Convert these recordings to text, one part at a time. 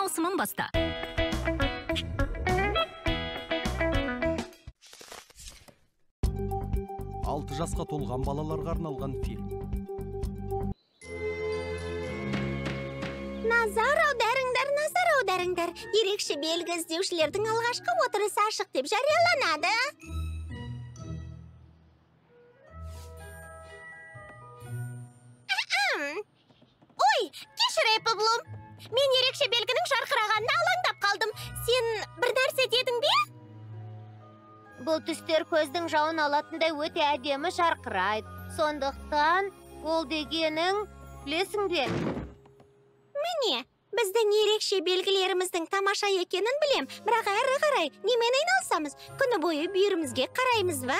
маусымын баста. 6 жасқа толған балаларға арналған фильм. Назар аударыңдар. Ерекше белгі іздеушілердің алғашқы отырысы ашық деп жарияланады. Ой, кешір Эпплблум. Мен ерекше белгінің жарқырағанына алаңдап қалдым. Сен бір нәрсе дедің бе? Бұл түстер көздің жауын алатындай өте әдемі жарқырайды. Сондықтан ол дегенің білесің бе? Міне, біздің ерекше белгілеріміздің тамаша екенін білем, бірақ әрі қарай немен айналысамыз? Күні бойы бүйірімізге қараймыз ба?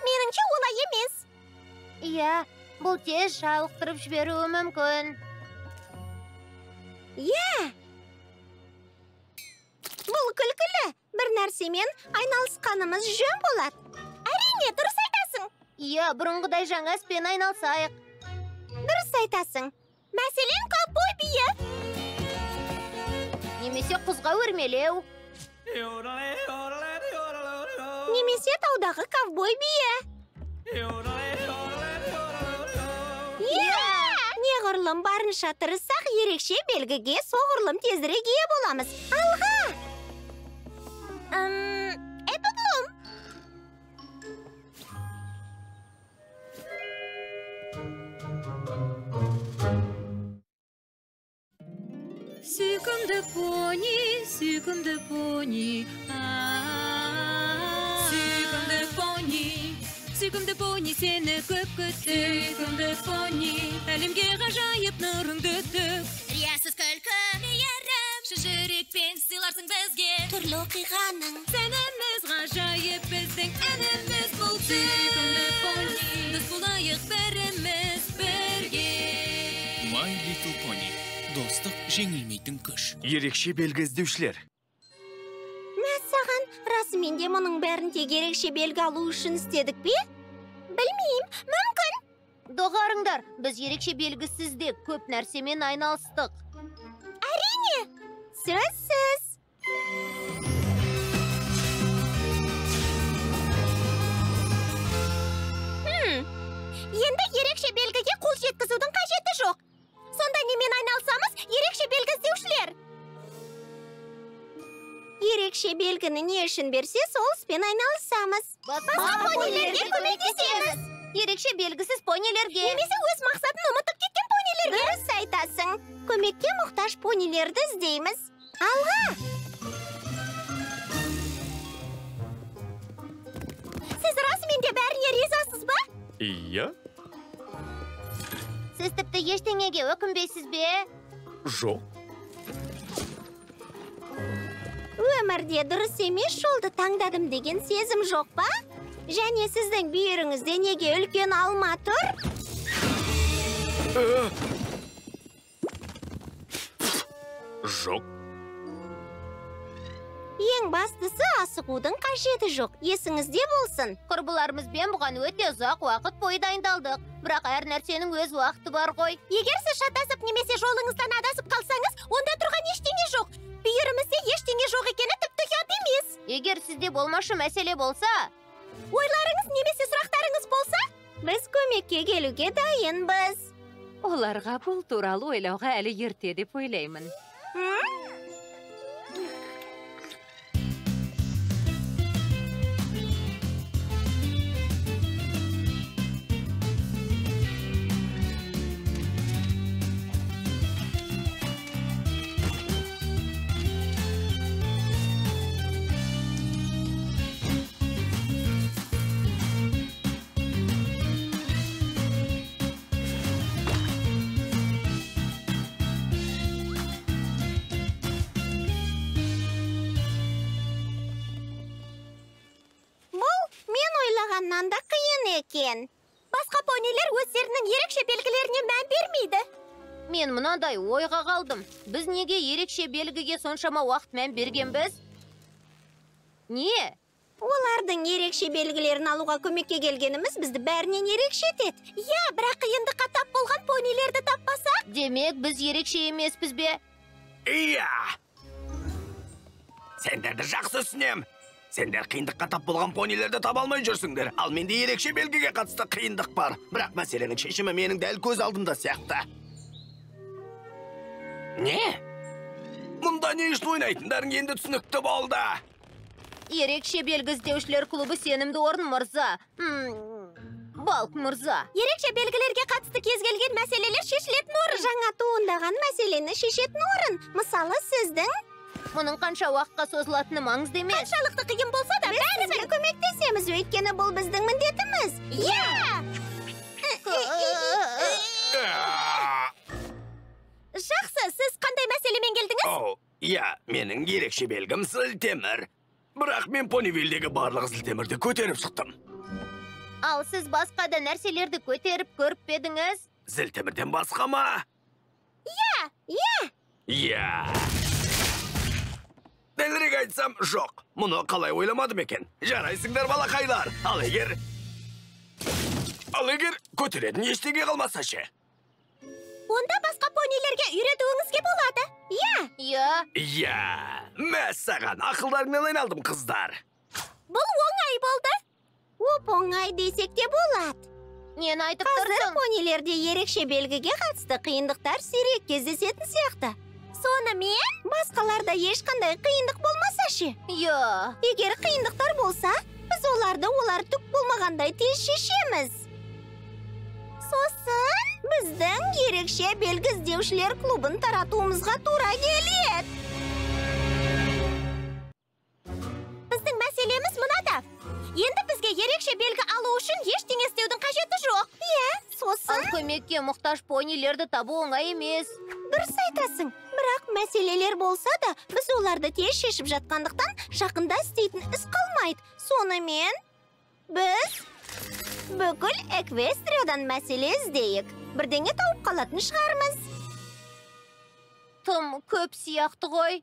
Меніңше олай емес. Иә, бұл тез жалықтырып жіберуі мүмкін. Иә. Бұл күлкілі. Бір нәрсемен айналысқанымыз жөн болады. Әрине, дұрыс айтасың. Иә, бұрынғыдай жаңа іспен айналсайық. Дұрыс айтасың. Мәселен, ковбой биі. Немесе құзға өрмелеу. Немесе таудағы ковбой биі. Неғұрлым барынша тырыссақ, ерекше белгіге соғұрлым тезірек ие боламыз. Алға! Эпплблум! Сүйкімді пони, сүйкімді пони. Сүйкімді пони, сені көп күттік. Сүйкімді пони, әлемге ғажайып нұрыңды төк. Риясыз күлкі, мейірім, шын жүрекпен сыйларсың бізге. түрлі оқиғаның Сәніміз ғажайып біздің әніміз бұл. Сүйкімді пони, біз болайық бәріміз бірге. My Little Pony. Достық жеңілмейтін күш. Ерекше белгі іздеушілер. Мәссаған, расымен де мұның бәрін тек ерекше белгі алу үшін істедік бе? Білмеймін, мүмкін. Доғарыңдар, біз ерекше белгісіз де көп нәрсемен айналыстық. Әрине, сөзсіз. Енді ерекше белгіге қол жеткізудің қажеті жоқ. Сонда немен айналсамыз, ерекше белгі іздеушілер? Ерекше белгіні не үшін берсе, сол іспен айналысамыз. Басқа понилерге көмектесеміз. Ерекше белгісіз понилерге. Немесе өз мақсатын ұмытып кеткен понилерге. Дұрыс айтасың. Көмекке мұқтаж понилерді іздейміз. Алға! Сіз расымен де бәріне ризасыз ба? Иә? Сіз тіпті ештеңеге өкінбейсіз бе? Жоқ. Өмірде дұрыс емес жолды таңдадым деген сезім жоқ па? Және сіздің бүйіріңізде неге үлкен алма тұр? Жоқ. Ең бастысы асығудың қажеті жоқ. Есіңізде болсын. Құрбыларымызбен бұған өте ұзақ уақыт бойы дайындалдық. Бірақ әр нәрсенің өз уақыты бар ғой. Егер сіз шатасып немесе жолыңыздан адасып қалсаңыз, онда тұрған ештеңе жоқ. Бүйірімізде ештеңе жоқ екені тіпті ұят емес. Егер сізде болмашы мәселе болса, ойларыңыз немесе сұрақтарыңыз болса, біз көмекке келуге дайынбыз. Оларға бұл туралы ойлауға әлі ерте деп ойлаймын. Ойлағаннан да қиын екен. Басқа понилер өздерінің ерекше белгілеріне мән бермейді. Мен мынандай ойға қалдым. Біз неге ерекше белгіге соншама уақыт мән бергенбіз? Не? Олардың ерекше белгілерін алуға көмекке келгеніміз бізді бәрінен ерекше етеді. Иә, бірақ қиындыққа тап болған понилерді таппасақ? Демек, біз ерекше емеспіз бе? Иә! Сендерді жақсы түсінем. Сендер қиындыққа тап болған понилерді таба алмай жүрсіңдер. Ал менде ерекше белгіге қатысты қиындық бар. Бірақ мәселенің шешімі менің дәл көз алдымда сияқты. Не? Мұнда не үшін ойнайтындарың енді түсінікті болды. Ерекше белгі іздеушілер клубы сенімді орын мырза. Балк мырза. Ерекше белгілерге қатысты кез келген мәселелер шешілетін орын. Жаңа туындаған мәселені шешетін орын. Мысалы, сіздің Мұның қанша уақытқа созылатыны маңызды емес. қаншалықты қиын болса да, бәрі бір көмектесеміз, өйткені бұл біздің міндетіміз. Жақсы, сіз қандай мәселемен келдіңіз? Иә, менің ерекше белгім зілтемір. Бірақ мен Понивиллдегі барлық зілтемірді көтеріп шықтым. Ал сіз басқа да нәрселерді көтеріп көріп педіңіз? Зілтемірден басқа ма? Иә. Дәлірек айтсам, жоқ. Мұны қалай ойламадым екен. Жарайсыңдар, балақайлар. Ал егер көтеретін ештеңе қалмаса ше? Онда басқа понилерге үйретуіңізге болады. Иә. Мәссаған, ақылдарыңнан айналдым, қыздар. Бұл оңай болды. Оп-оңай десек те болады. Нені айтып Қазір тұрсың? понилерде ерекше белгіге қатысты қиындықтар сирек кездесетін сияқты. Сонымен, басқаларда ешқандай қиындық болмаса ше? Егер қиындықтар болса, біз олар түк болмағандай тез шешеміз. Сосын, біздің ерекше белгі іздеушілер клубын таратуымызға тура келеді. Біздің мәселеміз мынада. Енді бізге ерекше белгі алу үшін ештеңе істеудің қажеті жоқ. Сосын... Ал көмекке мұқтаж понилерді табу оңай емес. Дұрыс айтасың. Бірақ мәселелер болса да, біз оларды тез шешіп жатқандықтан жақында істейтін іс қалмайды. Сонымен, біз бүкіл Эквестриядан мәселе іздейік. Бірдеңе тауып қалатын шығармыз. Тым көп сияқты ғой.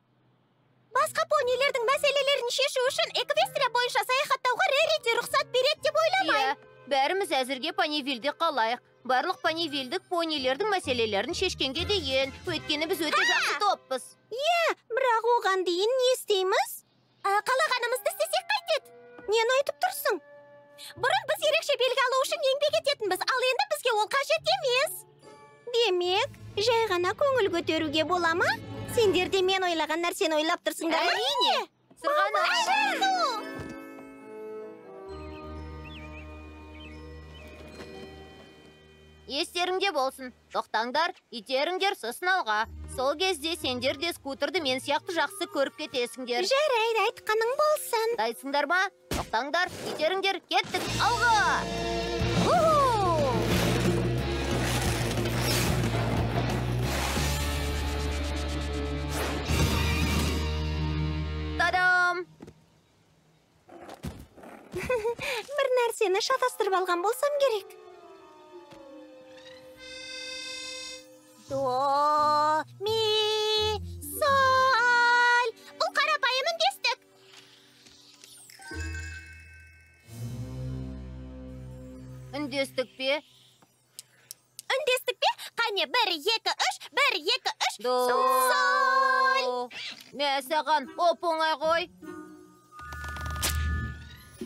Басқа понилердің мәселелерін шешу үшін Эквестрия бойынша саяхаттауға Рерити рұқсат береді деп ойламаймын. Бәріміз әзірге Понивиллде қалайық. Барлық понивиллдік понилердің мәселелерін шешкенге дейін. Өйткені біз өте жақсы топпыз. Бірақ оған дейін не істейміз? Қалағанымызды істесек қайтеді? Нені айтып тұрсың? Бұрын біз ерекше белгі алу үшін еңбек ететінбіз, ал енді бізге ол қажет емес. Демек, жай ғана көңіл көтеруге бола ма? Сендер де мен ойлаған нәрсені ойлап тұрсыңдар ма? Әрине. Сырғанақ. Естеріңде болсын. Тоқтаңдар, итеріңдер сосын алға. Сол кезде сендер де скутерді мен сияқты жақсы көріп кетесіңдер. Жарайды, айтқаның болсын. Дайсыңдар ма? Тоқтаңдар, итеріңдер, кеттік, алға! Тадам! Бір нәрсені шатастырып алған болсам керек. До, ми, соль. Бұл қарапайым үндестік. Үндестік пе? Үндестік пе? Қане, 1, 2, 3, 1, 2, 3. До. Соль. Мәсаған, оп-оңай ғой.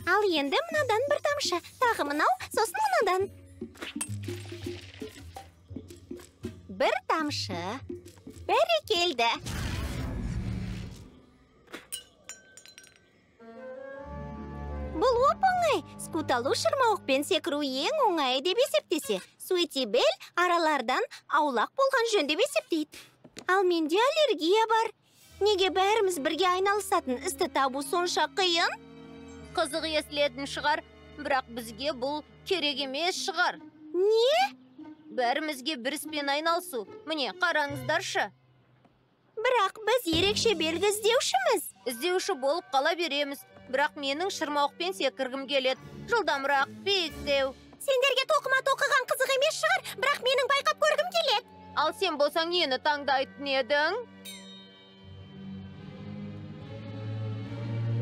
Ал енді мынадан бір тамшы. Тағы мынау, сосын мынадан. Бір тамшы. Бәрекелді. Бұл оп-оңай. Скут алу шырмауықпен секіру ең оңай деп есептесе. Суетибель аралардан аулақ болған жөн деп есептейді. Ал менде аллергия бар. Неге бәріміз бірге айналысатын істі табу сонша қиын? Қызық естілетін шығар, бірақ бізге бұл керек емес шығар. Не? Бәрімізге бір іспен айналысу. Міне, қараңыздаршы. Бірақ біз ерекше белгі іздеушіміз. Іздеуші болып қала береміз. Бірақ менің шырмауықпен секіргім келеді. Жылдамырақ, биіктеу. Сендерге тоқыма тоқыған қызық емес шығар, бірақ менің байқап көргім келеді. Ал сен болсаң нені таңдайтын едің?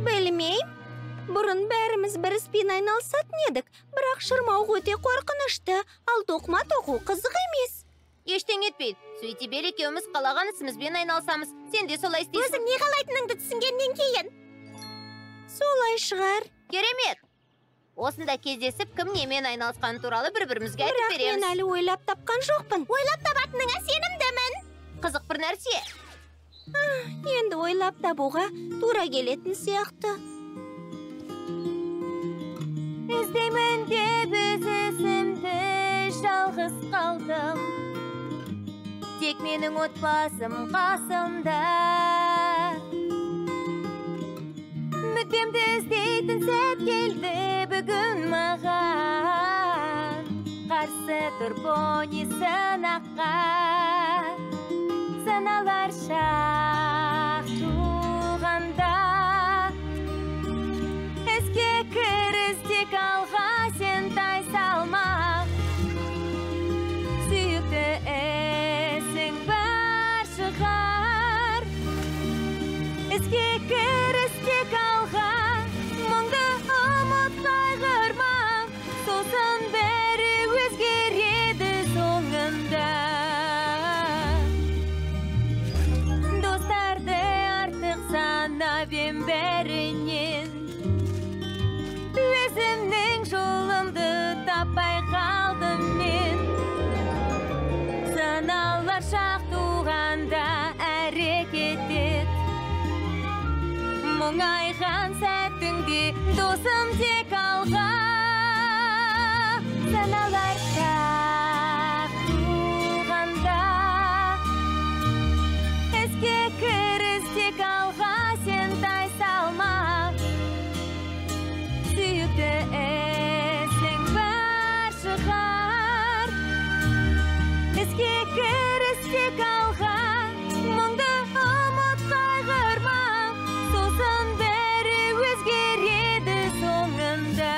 Білмейм. Бұрын бәріміз бір іспен айналысатын едік, бірақ шырмауық өте қорқынышты, ал тоқыма тоқу қызық емес. Ештеңе етпейді. Сөйтіп екеуміз қалаған ісімізбен айналысамыз. Сен де солай істейсің. Өзің не қалайтыныңды түсінгеннен кейін. Солай шығар. Керемет. Осында кездесіп, кім немен айналысқаны туралы бір-бірімізге айтып Бірақ береміз. мен әлі ойлап тапқан жоқпын. Ойлап табатыныңа сенімдімін. Қызық бір нәрсе. Енді ойлап табуға тура келетін сияқты. Іздеймін деп өз ісімді жалғыз қалдым. Тек менің отбасым қасымда. Мүддемді іздейтін сәт келді бүгін маған. Қарсы тұр пони сынаққа. Саналар шақ туғанда. Іске кіріс тек алға сен тай салма. Сүйікті ісің бар шығар. Іске кіріс тек алға. Мұңды ұмыт қайғырма. Сосын бәрі өзгереді соңында. Достарды артық санап ем бәрінен. Өзімнің жолымды таппай қалдым мен. Саналар шақ туғанда әрекет ет. Мұңайған сәттіңде досым тек алға. Саналар шақ туғанда. Іске кіріс тек алға сен тай салма. Сүйікті ісің бар шығар. Іске кіріс тек алға. Мұңды ұмыт қайғырма. Сосын бәрі өзгереді соңында.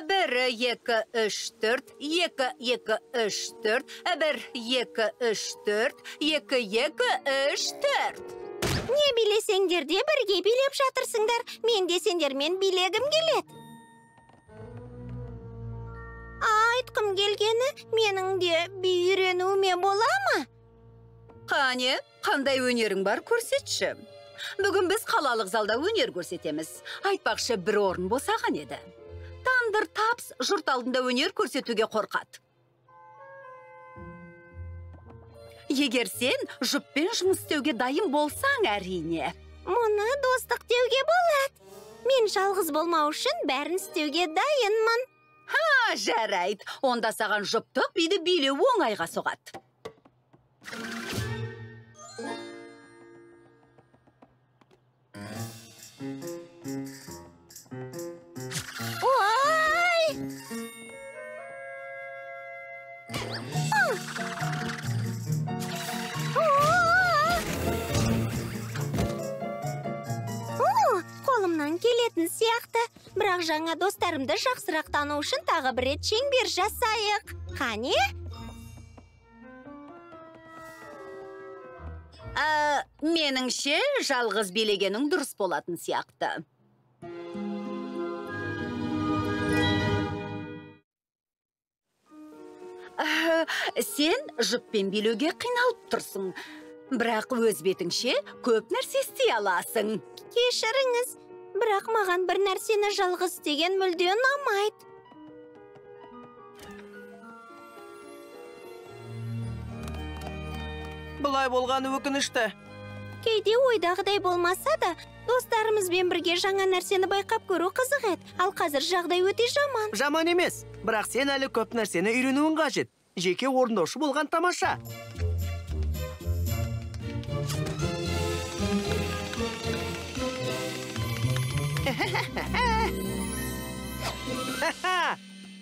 Бір, екі, үш, төрт, екі, екі, үш, төрт, бір, екі, үш, төрт, екі, екі, үш, төрт. Не билесеңдер де бірге билеп жатырсыңдар. Мен де сендермен билегім келеді. Айтқым келгені, менің де би үйренуіме бола ма? Қане, қандай өнерің бар көрсетші. Бүгін біз қалалық залда өнер көрсетеміз. Айтпақшы бір орын босаған еді. Тандыр тапс жұрт алдында өнер көрсетуге қорқады. Егер сен жұппен жұмыс істеуге дайын болсаң әрине. Мұны достық деуге болады. Мен жалғыз болмау үшін бәрін істеуге дайынмын. Жарайды. Онда саған жұптық биді билеу оңайға соғады. Ой! Қолымнан келетін сияқты. Бірақ жаңа достарымды жақсырақ тану үшін тағы бір рет шеңбер жасайық. Қане? Меніңше жалғыз билегенің дұрыс болатын сияқты. Сен жұппен билеуге қиналып тұрсың. Бірақ өз бетіңше көп нәрсе істей аласың. Кешіріңіз, бірақ маған бір нәрсені жалғыз істеген мүлде ұнамайды. Бұлай болғаны өкінішті. Кейде ойдағыдай болмаса да, достарымызбен бірге жаңа нәрсені байқап көру қызық еді. Ал қазір жағдай өте жаман. Жаман емес, бірақ сен әлі көп нәрсені үйренуің қажет. Жеке орындаушы болған тамаша.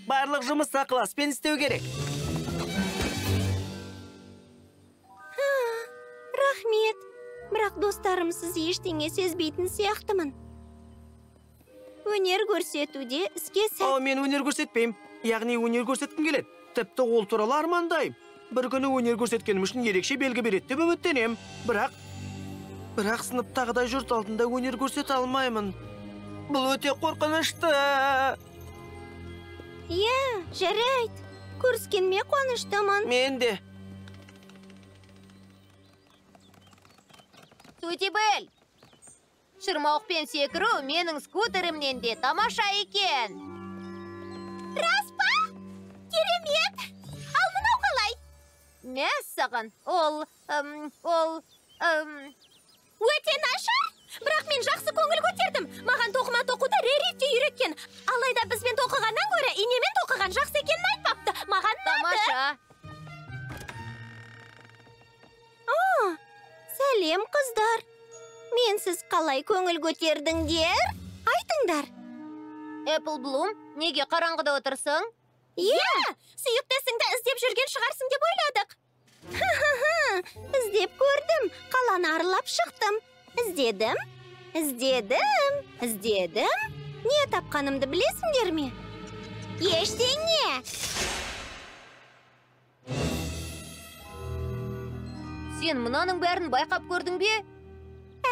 Барлық жұмысты ықыласпен істеу керек. Рахмет. Бірақ достарымсыз ештеңе сезбейтін сияқтымын. Өнер көрсетуде іске сәт. Мен өнер көрсетпеймін. Яғни өнер көрсеткім келеді. Тіпті ол туралы армандаймын. Бір күні өнер көрсеткенім үшін ерекше белгі береді деп үміттенемін. Бірақ Бірақ сыныптағыдай жұрт алдында өнер көрсете алмаймын. Бұл өте қорқынышты. Иә, жарайды. Көріскенме қуаныштымын. Мен де. Тутибель, шырмауықпен секіру менің скутерімнен де тамаша екен. Рас па? Керемет! Ал мынау қалай? Мәссаған, ол өте нашар. Бірақ мен жақсы көңіл көтердім. Маған тоқыма тоқуды Реритте үйреткен. Алайда бізбен тоқығаннан гөрі инемен тоқыған жақсы екенін айтпапты. Маған тамаша. Сәлем, қыздар. Мен сіз қалай көңіл көтердіңдер? Айтыңдар. Эпплблум, неге қараңғыда отырсың? Иә, сүйіктесіңді іздеп жүрген шығарсың деп ойладық. Іздеп көрдім, қаланы аралап шықтым. Іздедім. Не тапқанымды білесіңдер ме? Ештеңе. Сен мұнаның бәрін байқап көрдің бе?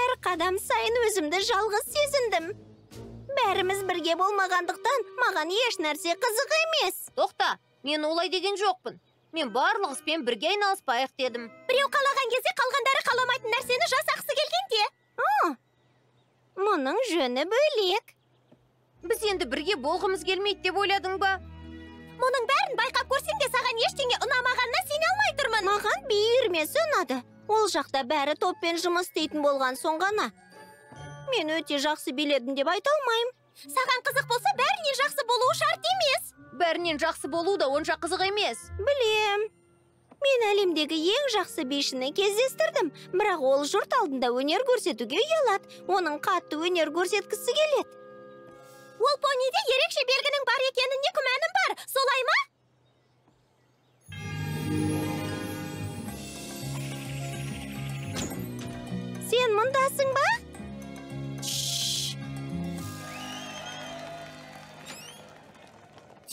Әр қадам сайын өзімді жалғыз сезіндім. Бәріміз бірге болмағандықтан маған еш нәрсе қызық емес. Тоқта, мен олай деген жоқпын. Мен барлық іспен бірге айналыспайық дедім. Біреу қалаған кезде қалғандары қаламайтын нәрсені жасақсы келгенде. Мұның жөні бөлек. Біз енді бірге болғымыз келмейді деп ойладың ба? Мұның бәрін байқап көрсең де саған ештеңе ұнамағанына сене алмай тұрмын. Маған би үйірмесі ұнады. Ол жақта бәрі топпен жұмыс істейтін болған соң ғана. Мен өте жақсы биледім деп айта алмаймын. Саған қызық болса, бәрінен жақсы болуы шарт емес. Бәрінен жақсы болу да онша қызық емес. Білем. Мен әлемдегі ең жақсы бишіні кездестірдім. Бірақ ол жұрт алдында өнер көрсетуге ұялады. Оның қатты өнер көрсеткісі келеді. Ол пониде ерекше белгінің бар екеніне күмәнім бар. Солай ма? Сен мұндасың ба?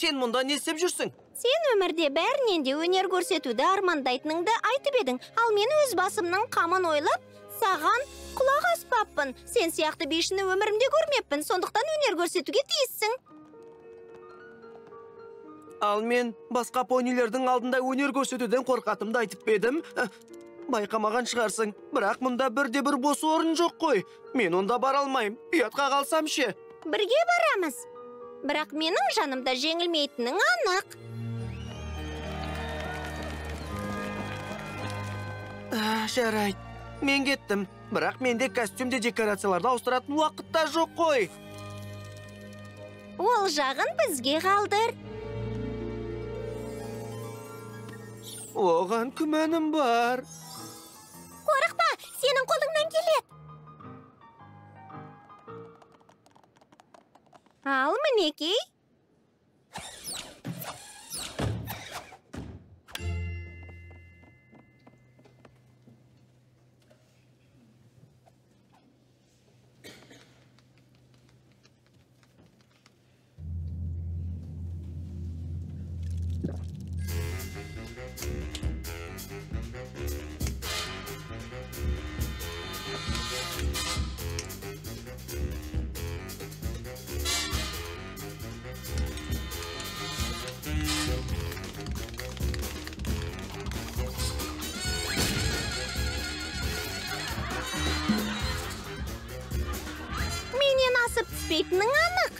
Сен мұнда не істеп жүрсің? Сен өмірде бәрінен де өнер көрсетуді армандайтыныңды айтып едің. Ал мен өз басымның қамын ойлап, саған құлақ аспаппын. Сен сияқты бишіні өмірімде көрмеппін, сондықтан өнер көрсетуге тиіссің. Ал мен басқа понилердің алдында өнер көрсетуден қорқатымды айтып едім. Байқамаған шығарсың, бірақ мұнда бірде-бір бос орын жоқ қой. Мен онда бара алмайым, ұятқа қалсам ше. Бірге барамыз. Бірақ менің жанымда жеңілмейтінің анық. Жарайды, мен кеттім. Бірақ менде костюмде декорацияларды ауыстыратын уақытта жоқ қой. Ол жағын бізге қалдыр. Оған күмәнім бар. Қорықпа, сенің қолыңнан келеді. Ал мінекей. Менен асып түспейтінің анық.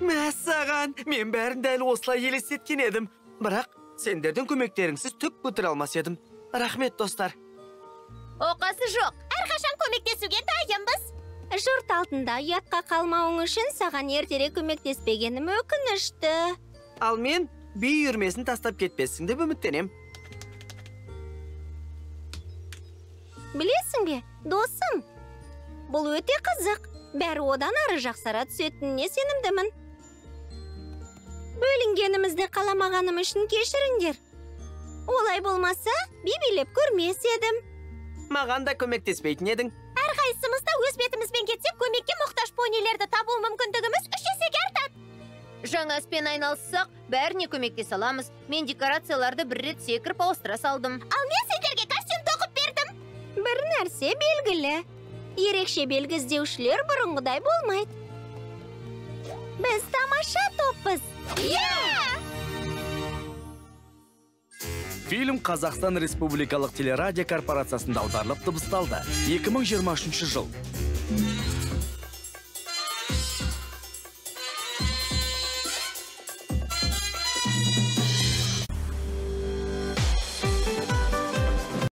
Мәссаған, мен бәрін дәл осылай елестеткен едім. Бірақ сендердің көмектеріңсіз түк бітіре алмас едім. Рахмет, достар. Оқасы жоқ. Әрқашан көмектесуге дайынбыз. Жұрт алдында ұятқа қалмауың үшін саған ертерек көмектеспегенім өкінішті. Ал мен бей үйірмесін тастап кетпессің деп үміттенем. Білесің бе, досым? Бұл өте қызық. Бәрі одан ары жақсара түсетініне сенімдімін. Бөлінгенімізді қаламағаным үшін кешіріңдер. Олай болмаса, билеп көрмес едім. Маған да көмектеспейтін едің. Әрқайсымыз да өз бетімізбен кетсек, көмекке мұқтаж понилерді табу мүмкіндігіміз 3 есеге артады. Жаңа іспен айналыссақ, бәріне көмектесе аламыз. Мен декорацияларды бір рет секіріп ауыстыра салдым. Ал мен сендерге костюм тоқып бердім. Бір нәрсе белгілі. Ерекше белгі іздеушілер бұрынғыдай болмайды. Біз тамаша топпыз. Фильм Қазақстан Республикалық телерадио корпорациясында аударылып дыбысталды. 2023 жыл.